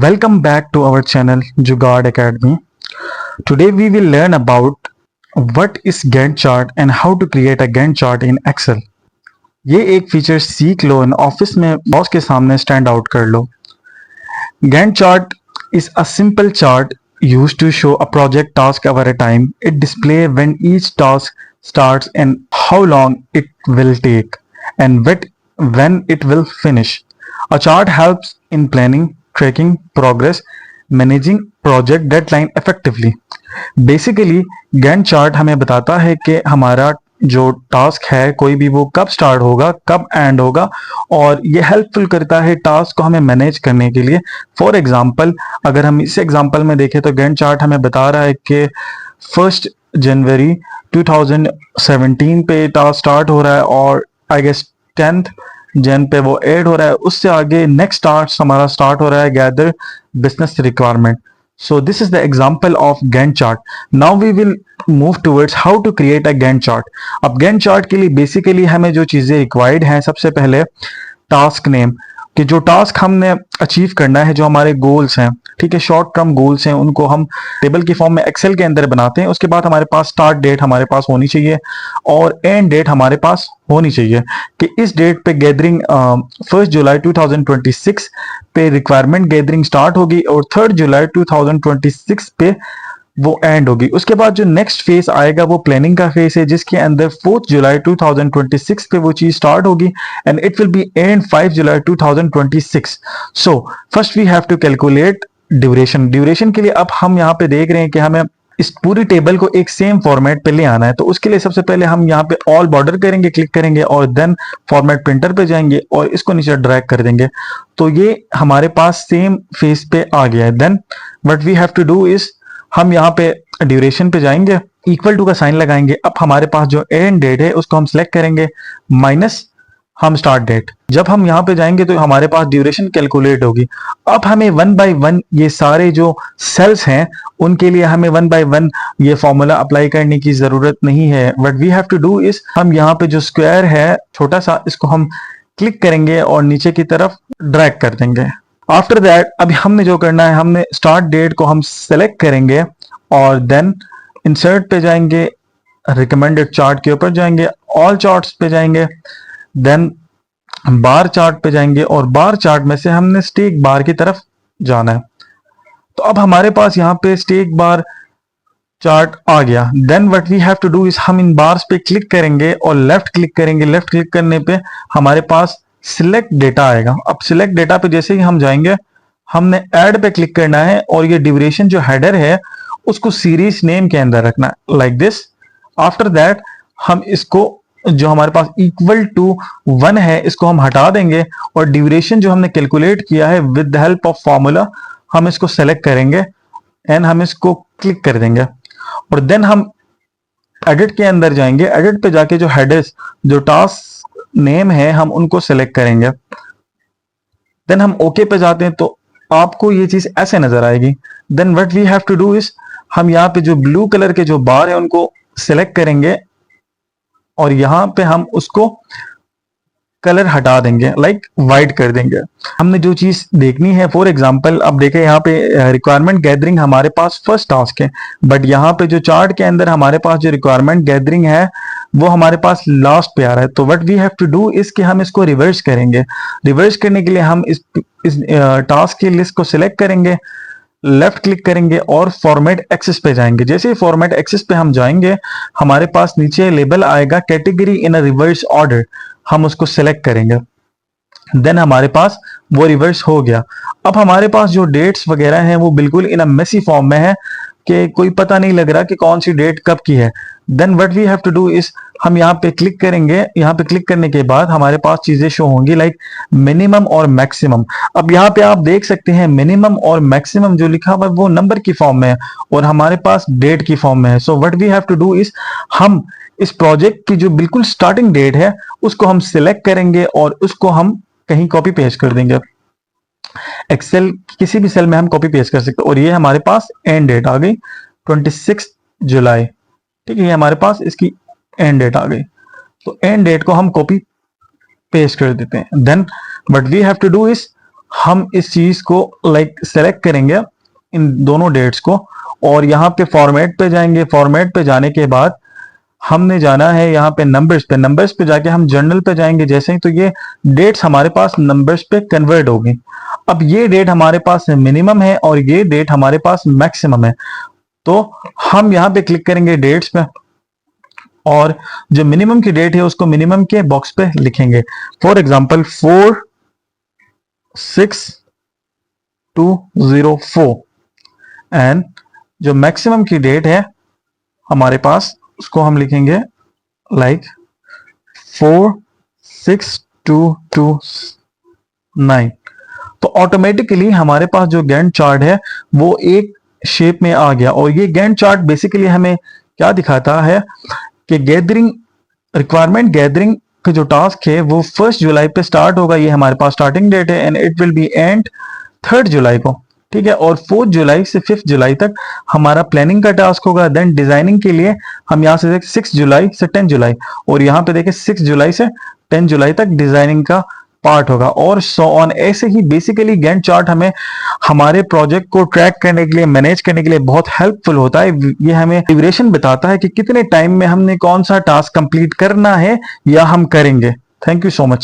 Welcome back to our channel Jugaad Academy. Today we will learn about what is Gantt chart and how to create a Gantt chart in Excel. ये एक feature सीख लो and office में boss के सामने stand out कर लो. Gantt chart is a simple chart used to show a project task over a time. It displays when each task starts and how long it will take and when it will finish. A chart helps in planning, tracking progress, managing project deadline effectively. Basically Gantt chart हमें बताता है कि हमारा जो task है कोई भी वो कब स्टार्ट होगा, कब एंड होगा, और ये हेल्पफुल करता है टास्क को हमें मैनेज करने के लिए. फॉर एग्जांपल, अगर हम इस एग्जांपल में देखें तो गैंट चार्ट हमें बता रहा है कि 1 जनवरी 2017 पे टास्क स्टार्ट हो रहा है और आई गेस 10th जन पे वो एड हो रहा है. उससे आगे नेक्स्ट टास्क हमारा स्टार्ट हो रहा है gather business requirement. So this is the example of Gantt chart. Now we will move towards how to create a Gantt chart. अब Gantt chart के लिए बेसिकली हमें जो चीज़ें रिक्वायर्ड हैं, सबसे पहले टास्क नेम, कि जो टास्क हमने अचीव करना है, जो हमारे गोल्स हैं, ठीक है, शॉर्ट टर्म गोल्स हैं, उनको हम टेबल की फॉर्म में एक्सेल के अंदर बनाते हैं. उसके बाद हमारे पास स्टार्ट डेट हमारे पास होनी चाहिए और एंड डेट हमारे पास होनी चाहिए कि इस डेट पे गैदरिंग 1 जुलाई 2026 पे रिक्वायरमेंट गैदरिंग स्टार्ट होगी और 3 जुलाई 2026 पे वो एंड होगी. उसके बाद जो नेक्स्ट फेज आएगा वो प्लानिंग का फेज है, जिसके अंदर 4 जुलाई 2026 पे वो चीज स्टार्ट होगी and it will be end 5 July 2026. So first we have to calculate duration के लिए अब हम यहाँ पे देख रहे हैं कि हमें इस पूरी टेबल को एक सेम फॉर्मेट पे ले आना है. तो उसके लिए सबसे पहले हम यहाँ पे ऑल बॉर्डर करेंगे, क्लिक करेंगे और देन फॉर्मेट प्रिंटर पे जाएंगे और इसको नीचे ड्रैग कर देंगे. तो ये हमारे पास सेम फेस पे आ गया है. Then what we have to do is हम यहाँ पे ड्यूरेशन पे जाएंगे, इक्वल टू का साइन लगाएंगे. अब हमारे पास जो एंड डेट है उसको हम सिलेक्ट करेंगे माइनस हम स्टार्ट डेट. जब हम यहाँ पे जाएंगे तो हमारे पास ड्यूरेशन कैलकुलेट होगी. अब हमें 1 बाय 1 ये सारे जो सेल्स हैं उनके लिए हमें 1 बाय 1 ये फॉर्मूला अप्लाई करने की जरूरत नहीं है. What we have to do is हम यहाँ पे जो स्क्वायर है छोटा सा, इसको हम क्लिक करेंगे और नीचे की तरफ ड्रैग कर देंगे. आफ्टर दैट अभी हमने जो करना है, हमने स्टार्ट डेट को हम सेलेक्ट करेंगे और देन इंसर्ट पे जाएंगे, रिकमेंडेड चार्ट के ऊपर जाएंगे, ऑल चार्ट्स पे जाएंगे, देन बार चार्ट पे जाएंगे और बार चार्ट में से हमने स्टेक बार की तरफ जाना है. तो अब हमारे पास यहाँ पे स्टेक बार चार्ट आ गया. Then what we have to do is हम इन बार्स पे क्लिक करेंगे और लेफ्ट क्लिक करेंगे. लेफ्ट क्लिक करने पे हमारे पास सिलेक्ट डेटा आएगा. अब सिलेक्ट डेटा पे जैसे ही हम जाएंगे हमने ऐड पे क्लिक करना है और ये ड्यूरेशन जो हेडर है उसको सीरीज नेम के अंदर रखना है लाइक दिस. आफ्टर दैट हम इसको जो हमारे पास इक्वल टू 1 है इसको हम हटा देंगे और ड्यूरेशन जो हमने कैलकुलेट किया है with the help of formula हम इसको सेलेक्ट करेंगे एंड हम इसको क्लिक कर देंगे और देन हम एडिट के अंदर जाएंगे. एडिट पे जाके जो हेडर्स जो टास्क नेम है हम उनको सेलेक्ट करेंगे. देन हम ओके पे जाते हैं तो आपको ये चीज ऐसे नजर आएगी. Then what we have to do is हम यहाँ पे जो ब्लू कलर के जो बार है उनको सिलेक्ट करेंगे और यहाँ पे हम उसको कलर हटा देंगे, लाइक वाइट कर देंगे. हमने जो चीज देखनी है, फॉर एग्जांपल अब देखें यहाँ पे रिक्वायरमेंट गैदरिंग हमारे पास फर्स्ट टास्क है, बट यहाँ पे जो चार्ट के अंदर हमारे पास जो रिक्वायरमेंट गैदरिंग है वो हमारे पास लास्ट पे आ रहा है. तो what we have to do is कि हम इसको रिवर्स करेंगे. रिवर्स करने के लिए हम इस टास्क की लिस्ट को सिलेक्ट करेंगे, लेफ्ट क्लिक करेंगे और फॉर्मेट एक्सेस पे जाएंगे. जैसे ही फॉर्मेट एक्सेस पे हम जाएंगे हमारे पास नीचे लेबल आएगा category in a reverse order, हम उसको सिलेक्ट करेंगे. देन हमारे पास वो रिवर्स हो गया. अब हमारे पास जो डेट्स वगैरह हैं वो बिल्कुल इन अ मेसी फॉर्म में है कि कोई पता नहीं लग रहा कि कौन सी डेट कब की है. Then what we have to do is हम यहाँ पे क्लिक करेंगे. यहाँ पे क्लिक करने के बाद हमारे पास चीजें शो होंगी लाइक मिनिमम और मैक्सिमम. अब यहाँ पे आप देख सकते हैं मिनिमम और मैक्सिमम जो लिखा हुआ है वो नंबर की फॉर्म में है और हमारे पास डेट की फॉर्म में है. So what we have to do is हम इस प्रोजेक्ट की जो बिल्कुल स्टार्टिंग डेट है उसको हम सिलेक्ट करेंगे और उसको हम कहीं कॉपी पेस्ट कर देंगे. एक्सेल किसी भी सेल में हम कॉपी पेस्ट कर सकते हैं और ये हमारे पास एंड डेट आ गई 26 जुलाई. ठीक है, ये हमारे पास इसकी एंड डेट आ गई. तो एंड डेट को हम कॉपी पेस्ट कर देते हैं. Then what we have to do is हम इस चीज को सेलेक्ट करेंगे इन दोनों डेट्स को, और यहाँ पे फॉर्मेट पे जाएंगे। फॉर्मेट पे जाने के बाद हमने जाना है यहाँ पे नंबर्स पे जाके हम जर्नल पे जाएंगे जैसे ही, तो ये डेट्स हमारे पास नंबर्स पे कन्वर्ट होगी। अब ये डेट हमारे पास मिनिमम है और ये डेट हमारे पास मैक्सिमम है, तो हम यहाँ पे क्लिक करेंगे डेट्स पे, और जो मिनिमम की डेट है उसको मिनिमम के बॉक्स पे लिखेंगे। फॉर एग्जांपल 46204, एंड जो मैक्सिमम की डेट है हमारे पास उसको हम लिखेंगे 46229। तो ऑटोमेटिकली हमारे पास जो गैंट चार्ट है वो एक शेप में आ गया। और ये गैंट चार्ट बेसिकली हमें क्या दिखाता है कि रिक्वायरमेंट गैदरिंग का जो टास्क है वो 1 जुलाई पे स्टार्ट होगा, ये हमारे पास स्टार्टिंग डेट है, and it will be and 3 जुलाई को, ठीक है। और 4 जुलाई से 5 जुलाई तक हमारा प्लानिंग का टास्क होगा। देन डिजाइनिंग के लिए हम यहाँ से 6 जुलाई से 10 जुलाई, और यहाँ पे देखें 6 जुलाई से 10 जुलाई तक डिजाइनिंग का पार्ट होगा, और सो ऑन। ऐसे ही बेसिकली गैंट चार्ट हमें हमारे प्रोजेक्ट को ट्रैक करने के लिए, मैनेज करने के लिए बहुत हेल्पफुल होता है। ये हमें ड्यूरेशन बताता है कि कितने टाइम में हमने कौन सा टास्क कंप्लीट करना है या हम करेंगे। Thank you so much.